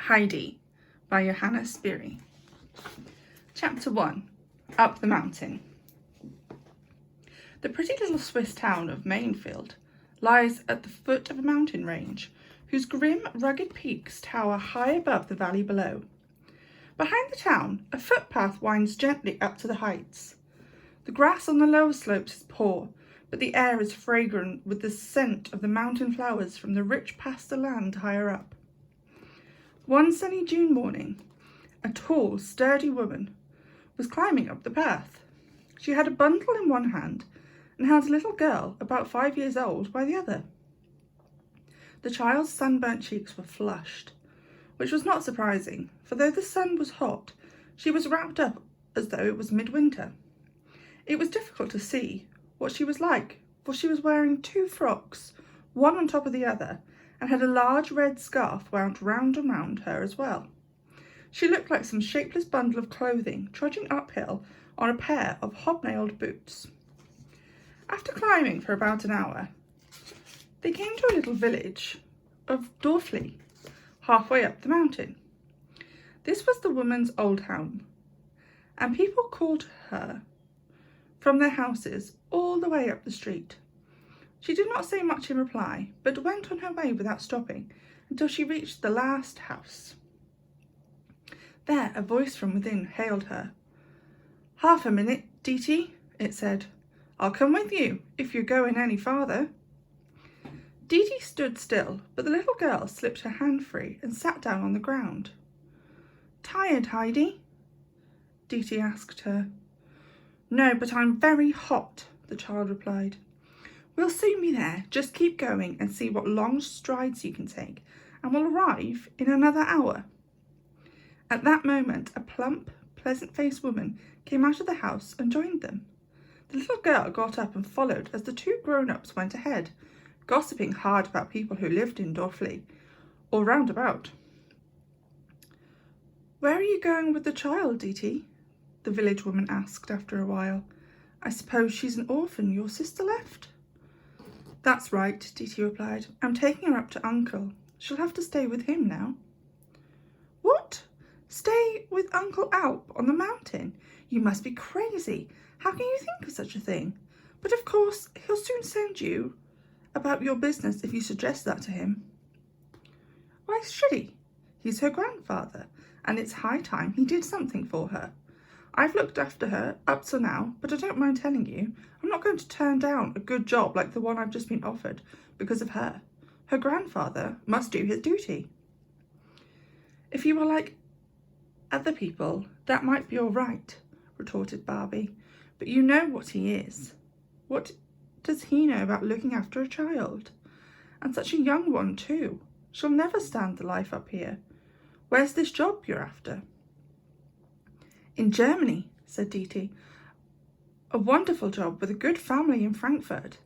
Heidi by Johanna Spyri. Chapter 1. Up the Mountain. The pretty little Swiss town of Mainfield lies at the foot of a mountain range whose grim, rugged peaks tower high above the valley below. Behind the town, a footpath winds gently up to the heights. The grass on the lower slopes is poor, but the air is fragrant with the scent of the mountain flowers from the rich pasture land higher up. One sunny June morning, a tall, sturdy woman was climbing up the path. She had a bundle in one hand and held a little girl about 5 years old by the other. The child's sunburnt cheeks were flushed, which was not surprising, for though the sun was hot, she was wrapped up as though it was midwinter. It was difficult to see what she was like, for she was wearing 2 frocks, one on top of the other, and had a large red scarf wound round and round her as well. She looked like some shapeless bundle of clothing trudging uphill on a pair of hobnailed boots. After climbing for about an hour, they came to a little village of Dorfli, halfway up the mountain. This was the woman's old home, and people called her from their houses all the way up the street. She did not say much in reply, but went on her way without stopping until she reached the last house. There, a voice from within hailed her. "Half a minute, Diti," it said. "I'll come with you if you're going any farther." Diti stood still, but the little girl slipped her hand free and sat down on the ground. "Tired, Heidi?" Diti asked her. "No, but I'm very hot," the child replied. "We'll soon be there. Just keep going and see what long strides you can take, and we'll arrive in another hour." At that moment, a plump, pleasant-faced woman came out of the house and joined them. The little girl got up and followed as the 2 grown-ups went ahead, gossiping hard about people who lived in Dorfli, or round about. "Where are you going with the child, Diti?" the village woman asked after a while. "I suppose she's an orphan your sister left?" "That's right," Diti replied. "I'm taking her up to Uncle. She'll have to stay with him now." "What? Stay with Uncle Alp on the mountain? You must be crazy. How can you think of such a thing? But of course, he'll soon send you about your business if you suggest that to him." "Why should he? He's her grandfather, and it's high time he did something for her. I've looked after her up till now, but I don't mind telling you, I'm not going to turn down a good job like the one I've just been offered because of her. Her grandfather must do his duty." "If you were like other people, that might be all right," retorted Barbie. "But you know what he is. What does he know about looking after a child? And such a young one too. She'll never stand the life up here. Where's this job you're after?" "In Germany," said Diti. "A wonderful job with a good family in Frankfurt.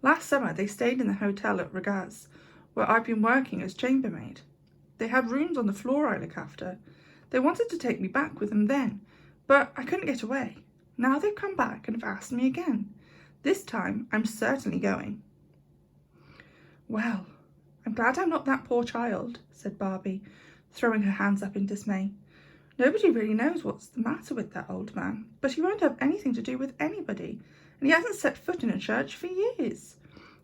Last summer they stayed in the hotel at Regaz, where I've been working as chambermaid. They had rooms on the floor I look after. They wanted to take me back with them then, but I couldn't get away. Now they've come back and have asked me again. This time I'm certainly going." "Well, I'm glad I'm not that poor child," said Barbie, throwing her hands up in dismay. "Nobody really knows what's the matter with that old man, but he won't have anything to do with anybody, and he hasn't set foot in a church for years.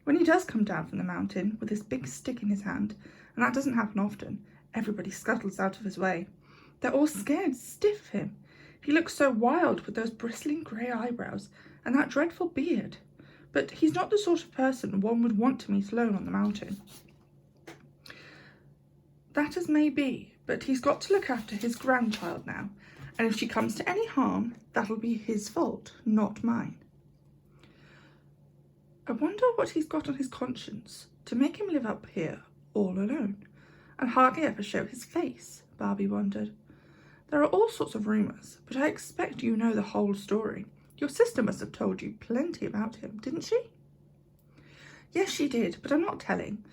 When he does come down from the mountain with his big stick in his hand, and that doesn't happen often, everybody scuttles out of his way. They're all scared stiff of him. He looks so wild with those bristling grey eyebrows and that dreadful beard. But he's not the sort of person one would want to meet alone on the mountain." "That as may be, but he's got to look after his grandchild now, and if she comes to any harm, that'll be his fault, not mine." "I wonder what he's got on his conscience to make him live up here all alone, and hardly ever show his face," Barbie wondered. "There are all sorts of rumours, but I expect you know the whole story. Your sister must have told you plenty about him, didn't she?" "Yes, she did, but I'm not telling.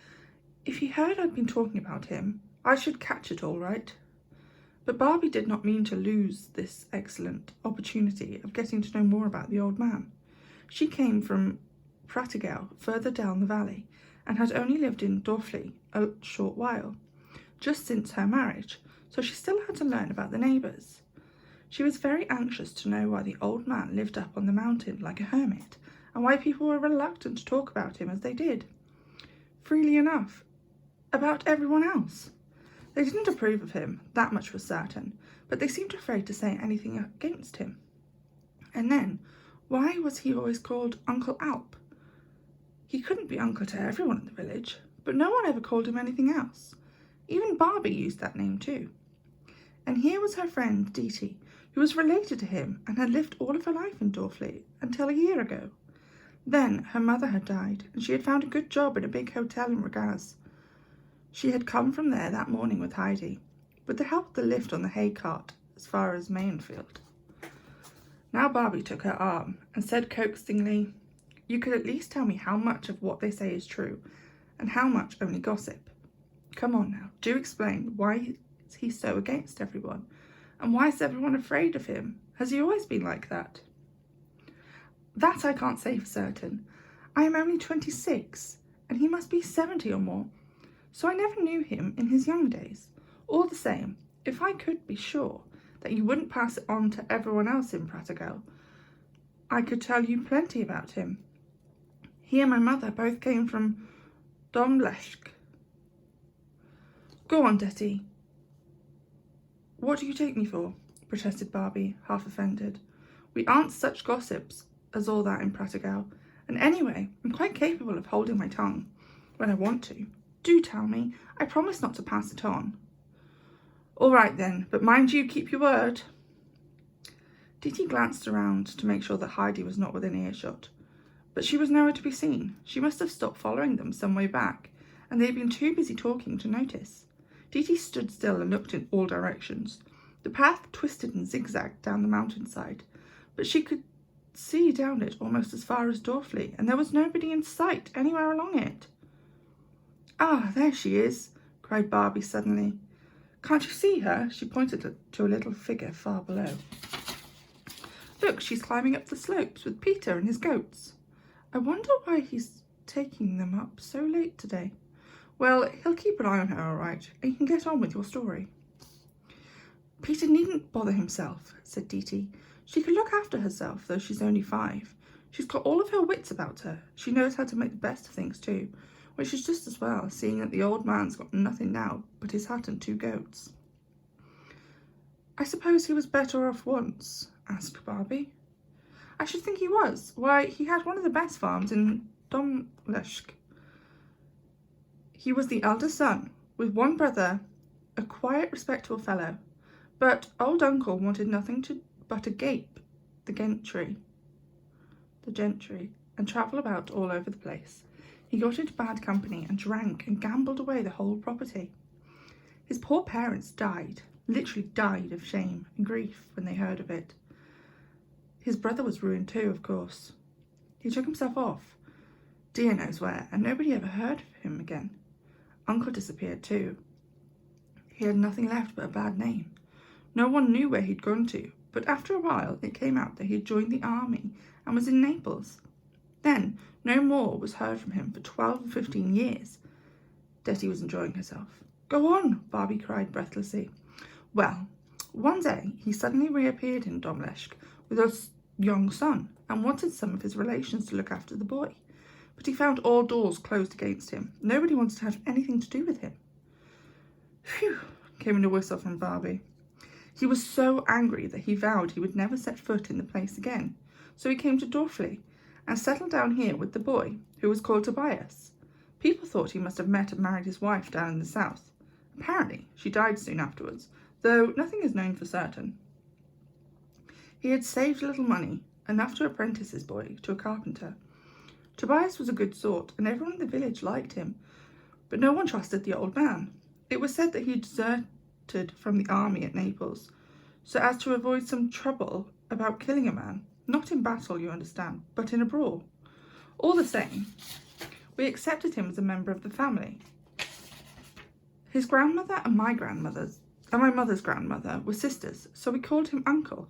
If he heard I'd been talking about him, I should catch it all right." But Barbie did not mean to lose this excellent opportunity of getting to know more about the old man. She came from Prattigau, further down the valley, and had only lived in Dorfli a short while, just since her marriage, so she still had to learn about the neighbours. She was very anxious to know why the old man lived up on the mountain like a hermit, and why people were reluctant to talk about him as they did, freely enough, about everyone else. They didn't approve of him, that much was certain, but they seemed afraid to say anything against him. And then, why was he always called Uncle Alp? He couldn't be uncle to everyone in the village, but no one ever called him anything else. Even Barbie used that name too. And here was her friend Diti, who was related to him and had lived all of her life in Dorfleet until a year ago. Then her mother had died, and she had found a good job at a big hotel in Regaz. She had come from there that morning with Heidi, with the help of the lift on the hay cart as far as Mainfield. Now Barbie took her arm and said coaxingly, "You could at least tell me how much of what they say is true, and how much only gossip. Come on now, do explain why he's so against everyone, and why is everyone afraid of him? Has he always been like that?" "That I can't say for certain. I am only 26, and he must be 70 or more, so I never knew him in his young days. All the same, if I could be sure that you wouldn't pass it on to everyone else in Prattigau, I could tell you plenty about him. He and my mother both came from Domleschg." "Go on, Detty. What do you take me for?" protested Barbie, half offended. "We aren't such gossips as all that in Prattigau, and anyway, I'm quite capable of holding my tongue when I want to. Do tell me. I promise not to pass it on." "All right then, but mind you keep your word." Diti glanced around to make sure that Heidi was not within earshot, but she was nowhere to be seen. She must have stopped following them some way back, and they had been too busy talking to notice. Diti stood still and looked in all directions. The path twisted and zigzagged down the mountainside, but she could see down it almost as far as Dorfleet, and there was nobody in sight anywhere along it. "Ah, there she is," cried Barbie suddenly. "Can't you see her?" She pointed to a little figure far below. "Look, she's climbing up the slopes with Peter and his goats. I wonder why he's taking them up so late today. Well, he'll keep an eye on her all right, and you can get on with your story." "Peter needn't bother himself," said Diti. "She can look after herself, though she's only 5. She's got all of her wits about her. She knows how to make the best of things too, which is just as well, seeing that the old man's got nothing now but his hut and 2 goats." "I suppose he was better off once?" asked Barbie. "I should think he was. Why, he had one of the best farms in Domleschg. He was the eldest son, with 1 brother, a quiet, respectable fellow. But old uncle wanted nothing but to gape the gentry, and travel about all over the place. He got into bad company and drank and gambled away the whole property. His poor parents died, literally died of shame and grief when they heard of it. His brother was ruined too, of course. He took himself off, dear knows where, and nobody ever heard of him again. Uncle disappeared too. He had nothing left but a bad name. No one knew where he'd gone to, but after a while it came out that he had joined the army and was in Naples. Then no more was heard from him for 12 or 15 years. Detty was enjoying herself. "Go on," Barbie cried breathlessly. "Well, one day he suddenly reappeared in Domleschg with a young son and wanted some of his relations to look after the boy. But he found all doors closed against him. Nobody wanted to have anything to do with him." "Phew," came in a whistle from Barbie. "He was so angry that he vowed he would never set foot in the place again. So he came to Dorfleet and settled down here with the boy, who was called Tobias. People thought he must have met and married his wife down in the south. Apparently she died soon afterwards, though nothing is known for certain. He had saved a little money, enough to apprentice his boy to a carpenter. Tobias was a good sort, and everyone in the village liked him, but no one trusted the old man. It was said that he deserted from the army at Naples, so as to avoid some trouble about killing a man. Not in battle, you understand, but in a brawl. All the same, we accepted him as a member of the family. His grandmother and my mother's grandmother were sisters, so we called him Uncle.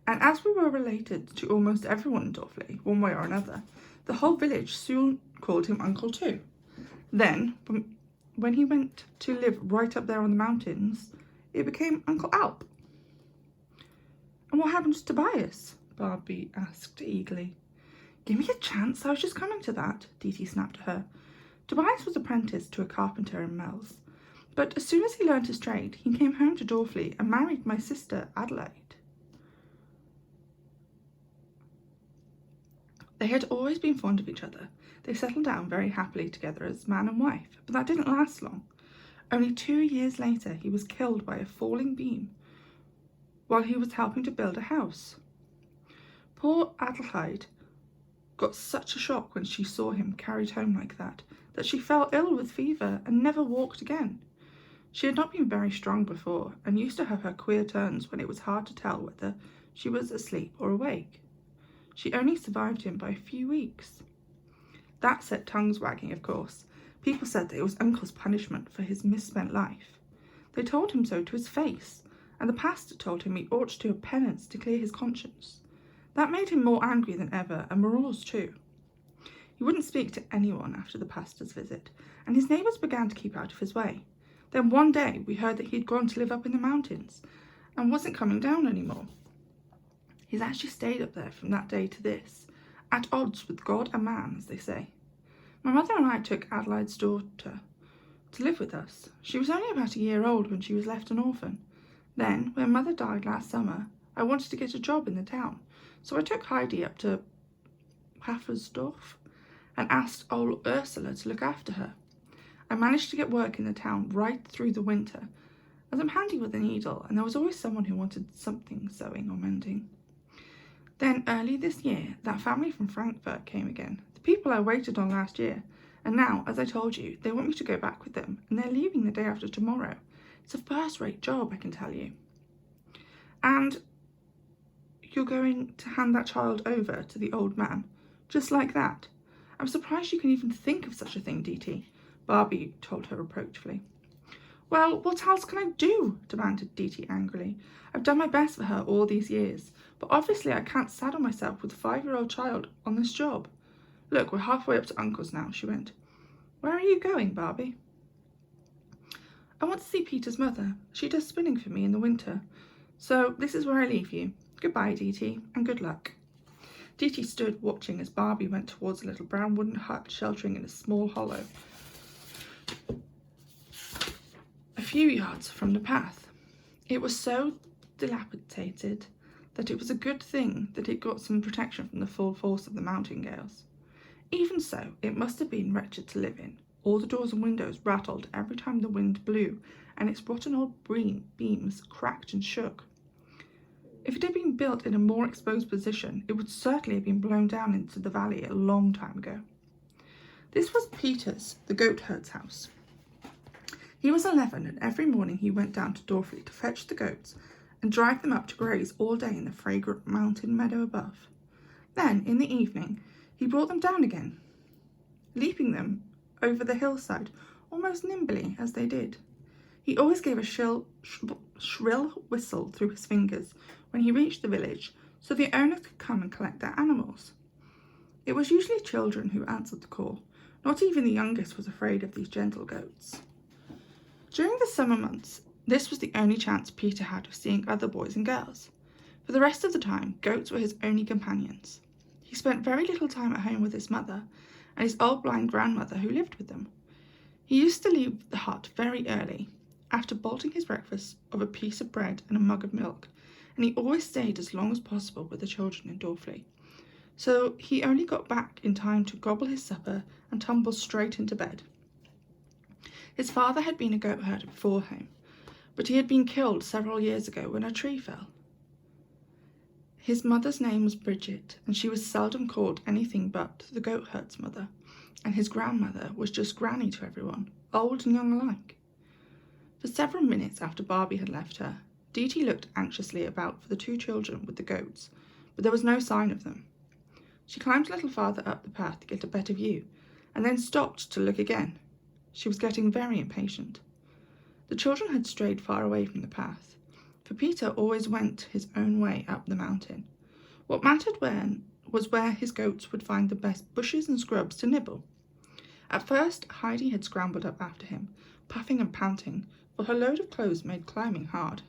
And as we were related to almost everyone in Dorfleet, one way or another, the whole village soon called him Uncle too. Then, when he went to live right up there on the mountains it became Uncle Alp. And what happened to Tobias? Barbie asked eagerly. Give me a chance, I was just coming to that, Dee snapped at her. Tobias was apprenticed to a carpenter in Mells, but as soon as he learned his trade, he came home to Dorfley and married my sister Adelaide. They had always been fond of each other. They settled down very happily together as man and wife, but that didn't last long. Only 2 years later, he was killed by a falling beam while he was helping to build a house. Poor Adelaide got such a shock when she saw him carried home like that she fell ill with fever and never walked again. She had not been very strong before and used to have her queer turns when it was hard to tell whether she was asleep or awake. She only survived him by a few weeks. That set tongues wagging, of course. People said that it was Uncle's punishment for his misspent life. They told him so to his face, and the pastor told him he ought to do a penance to clear his conscience. That made him more angry than ever, and morose too. He wouldn't speak to anyone after the pastor's visit, and his neighbours began to keep out of his way. Then one day we heard that he'd gone to live up in the mountains and wasn't coming down anymore. He's actually stayed up there from that day to this, at odds with God and man, as they say. My mother and I took Adelaide's daughter to live with us. She was only about a year old when she was left an orphan. Then, when Mother died last summer, I wanted to get a job in the town, so I took Heidi up to Haffersdorf and asked old Ursula to look after her. I managed to get work in the town right through the winter, as I'm handy with a needle, and there was always someone who wanted something sewing or mending. Then, early this year, that family from Frankfurt came again, the people I waited on last year, and now, as I told you, they want me to go back with them, and they're leaving the day after tomorrow. It's a first-rate job, I can tell you. And you're going to hand that child over to the old man, just like that? I'm surprised you can even think of such a thing, Dee, Barbie told her reproachfully. Well, what else can I do? Demanded Dee angrily. I've done my best for her all these years, but obviously I can't saddle myself with a 5-year-old child on this job. Look, we're halfway up to Uncle's now, she went. Where are you going, Barbie? I want to see Peter's mother. She does spinning for me in the winter. So this is where I leave you. Goodbye, Dee, and good luck. Dee stood watching as Barbie went towards a little brown wooden hut sheltering in a small hollow a few yards from the path. It was so dilapidated that it was a good thing that it got some protection from the full force of the mountain gales. Even so, it must have been wretched to live in. All the doors and windows rattled every time the wind blew, and its rotten old beams cracked and shook. If it had been built in a more exposed position, it would certainly have been blown down into the valley a long time ago. This was Peter's, the goat herd's house. He was 11, and every morning he went down to Dorfley to fetch the goats and drive them up to graze all day in the fragrant mountain meadow above. Then, in the evening, he brought them down again, leaping them over the hillside almost nimbly as they did. He always gave a shrill whistle through his fingers when he reached the village, so the owners could come and collect their animals. It was usually children who answered the call. Not even the youngest was afraid of these gentle goats. During the summer months, this was the only chance Peter had of seeing other boys and girls. For the rest of the time, goats were his only companions. He spent very little time at home with his mother and his old blind grandmother who lived with them. He used to leave the hut very early, after bolting his breakfast of a piece of bread and a mug of milk, and he always stayed as long as possible with the children in Dorfley. So he only got back in time to gobble his supper and tumble straight into bed. His father had been a goat herder before him, but he had been killed several years ago when a tree fell. His mother's name was Bridget, and she was seldom called anything but the goat herd's mother, and his grandmother was just Granny to everyone, old and young alike. For several minutes after Barbie had left her, Dee looked anxiously about for the 2 children with the goats, but there was no sign of them. She climbed a little farther up the path to get a better view, and then stopped to look again. She was getting very impatient. The children had strayed far away from the path, for Peter always went his own way up the mountain. What mattered was where his goats would find the best bushes and scrubs to nibble. At first, Heidi had scrambled up after him, puffing and panting, for her load of clothes made climbing hot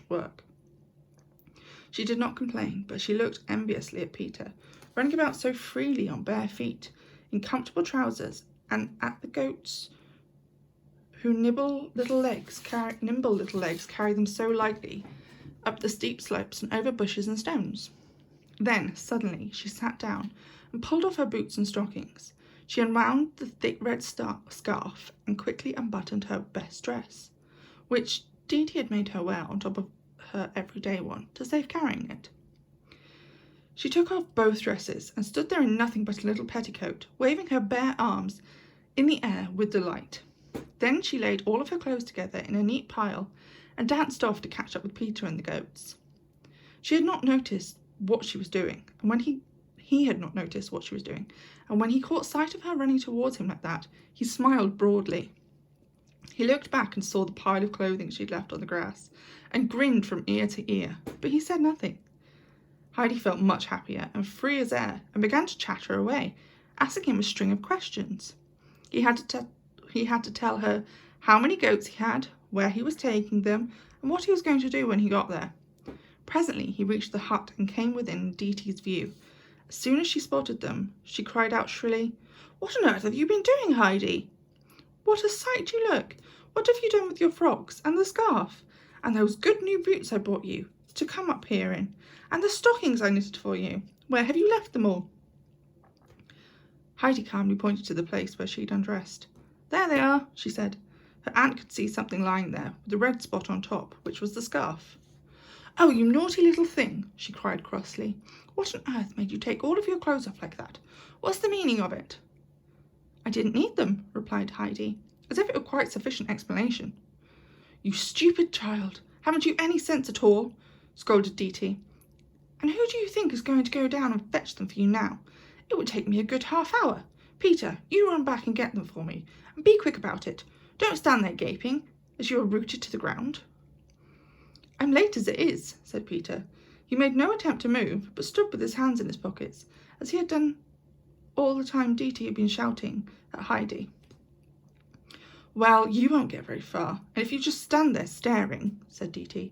work. She did not complain, but she looked enviously at Peter, running about so freely on bare feet, in comfortable trousers, and at the goats who nimble little legs carry them so lightly up the steep slopes and over bushes and stones. Then, suddenly, she sat down and pulled off her boots and stockings. She unwound the thick red scarf and quickly unbuttoned her best dress, which Didi had made her wear on top of her everyday one to save carrying it. She took off both dresses and stood there in nothing but a little petticoat, waving her bare arms in the air with delight. Then she laid all of her clothes together in a neat pile and danced off to catch up with Peter and the goats. She had not noticed what she was doing, and when he had not noticed what she was doing, and when he caught sight of her running towards him like that, he smiled broadly. He looked back and saw the pile of clothing she'd left on the grass, and grinned from ear to ear, but he said nothing. Heidi felt much happier and free as air, and began to chatter away, asking him a string of questions. He had to tell her how many goats he had, where he was taking them, and what he was going to do when he got there. Presently he reached the hut and came within Diti's view. As soon as she spotted them, she cried out shrilly, "What on earth have you been doing, Heidi? What a sight you look! What have you done with your frocks and the scarf? And those good new boots I bought you to come up here in? And the stockings I knitted for you? Where have you left them all?" Heidi calmly pointed to the place where she'd undressed. "There they are," she said. Her aunt could see something lying there, with a red spot on top, which was the scarf. "Oh, you naughty little thing," she cried crossly. "What on earth made you take all of your clothes off like that? What's the meaning of it?" "I didn't need them," replied Heidi, as if it were quite sufficient explanation. "You stupid child, haven't you any sense at all?" scolded Diti. "And who do you think is going to go down and fetch them for you now? It would take me a good half hour. Peter, you run back and get them for me, and be quick about it. Don't stand there gaping, as you are rooted to the ground." "I'm late as it is," said Peter. He made no attempt to move, but stood with his hands in his pockets, as he had done all the time Diti had been shouting at Heidi. "Well, you won't get very far, and if you just stand there staring," said Diti.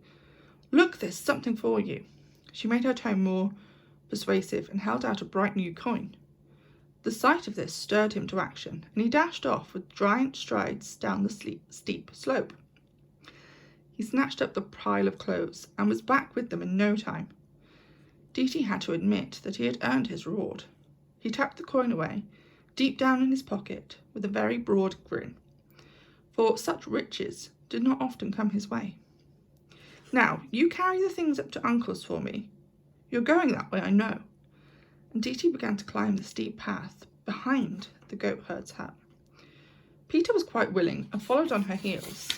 "Look, there's something for you." She made her tone more persuasive and held out a bright new coin. The sight of this stirred him to action, and he dashed off with giant strides down the steep slope. He snatched up the pile of clothes and was back with them in no time. Diti had to admit that he had earned his reward. He tucked the coin away, deep down in his pocket, with a very broad grin, for such riches did not often come his way. "Now, you carry the things up to Uncle's for me. You're going that way, I know." And Diti began to climb the steep path behind the goat herd's hut. Peter was quite willing and followed on her heels,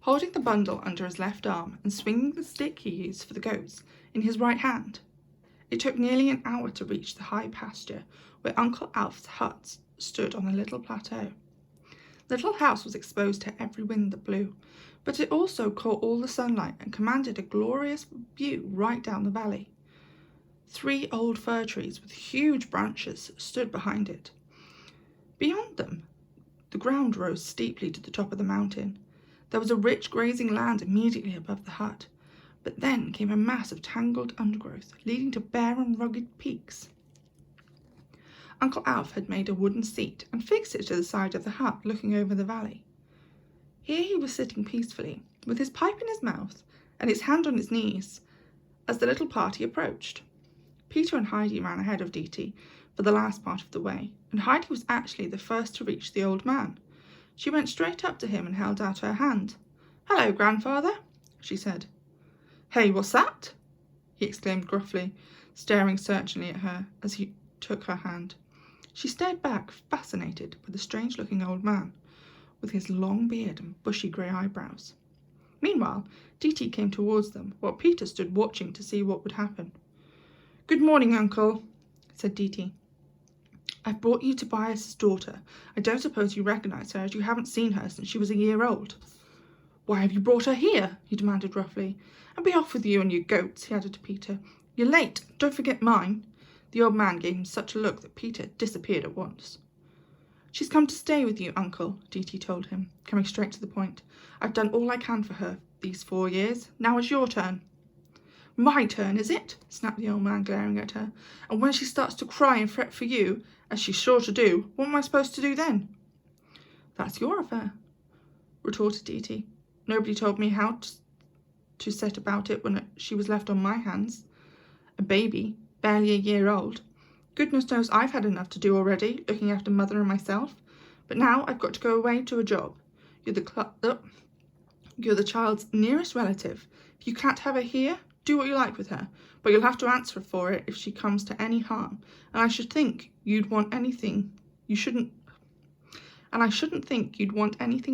holding the bundle under his left arm and swinging the stick he used for the goats in his right hand. It took nearly an hour to reach the high pasture where Uncle Alp's hut stood on a little plateau. The little house was exposed to every wind that blew, but it also caught all the sunlight and commanded a glorious view right down the valley. 3 old fir trees with huge branches stood behind it. Beyond them, the ground rose steeply to the top of the mountain. There was a rich grazing land immediately above the hut, but then came a mass of tangled undergrowth, leading to bare and rugged peaks. Uncle Alf had made a wooden seat and fixed it to the side of the hut, looking over the valley. Here he was sitting peacefully, with his pipe in his mouth and his hand on his knees, as the little party approached. Peter and Heidi ran ahead of Diti for the last part of the way, and Heidi was actually the first to reach the old man. She went straight up to him and held out her hand. "Hello, grandfather," she said. "Hey, what's that?" he exclaimed gruffly, staring searchingly at her as he took her hand. She stared back, fascinated with the strange-looking old man, with his long beard and bushy grey eyebrows. Meanwhile, Diti came towards them, while Peter stood watching to see what would happen. "Good morning, Uncle," said Diti. "I've brought you Tobias's daughter. I don't suppose you recognise her, as you haven't seen her since she was a year old." "Why have you brought her here?" he demanded roughly. "And be off with you and your goats," he added to Peter. "You're late. Don't forget mine." The old man gave him such a look that Peter disappeared at once. She's come to stay with you, Uncle, Dee told him, coming straight to the point. I've done all I can for her these 4 years. Now it's your turn. My turn, is it? Snapped the old man, glaring at her. And when she starts to cry and fret for you, as she's sure to do, what am I supposed to do then? That's your affair, retorted Dee. Nobody told me how to set about it when she was left on my hands. A baby, barely a year old. Goodness knows I've had enough to do already, looking after mother and myself. But now I've got to go away to a job. You're the child's nearest relative. If you can't have her here, do what you like with her, but you'll have to answer for it if she comes to any harm. And I shouldn't think you'd want anything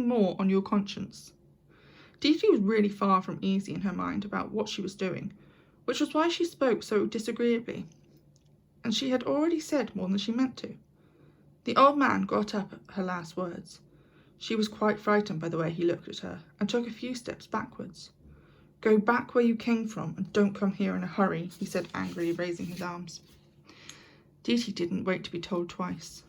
more on your conscience. Dee was really far from easy in her mind about what she was doing, which was why she spoke so disagreeably, and she had already said more than she meant to. The old man got up at her last words. She was quite frightened by the way he looked at her, and took a few steps backwards. Go back where you came from, and don't come here in a hurry, he said angrily, raising his arms. Dee didn't wait to be told twice.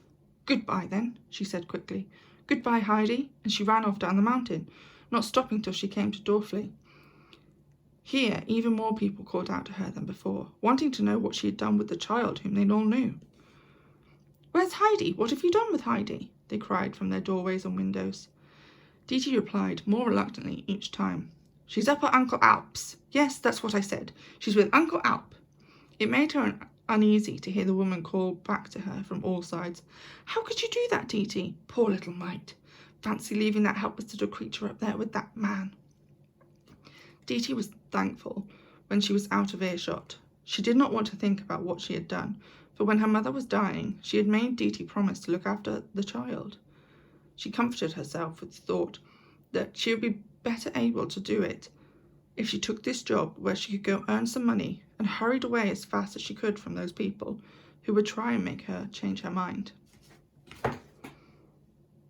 Goodbye, then, she said quickly. Goodbye, Heidi, and she ran off down the mountain, not stopping till she came to Dorfley. Here, even more people called out to her than before, wanting to know what she had done with the child whom they all knew. Where's Heidi? What have you done with Heidi? They cried from their doorways and windows. Dee replied, more reluctantly each time. She's up at Uncle Alps. Yes, that's what I said. She's with Uncle Alp. It made her uneasy to hear the woman call back to her from all sides. How could you do that, Dee? Poor little mite. Fancy leaving that helpless little creature up there with that man. Dee was thankful when she was out of earshot. She did not want to think about what she had done, for when her mother was dying, she had made Dee promise to look after the child. She comforted herself with the thought that she would be better able to do it if she took this job where she could go earn some money and hurried away as fast as she could from those people who would try and make her change her mind.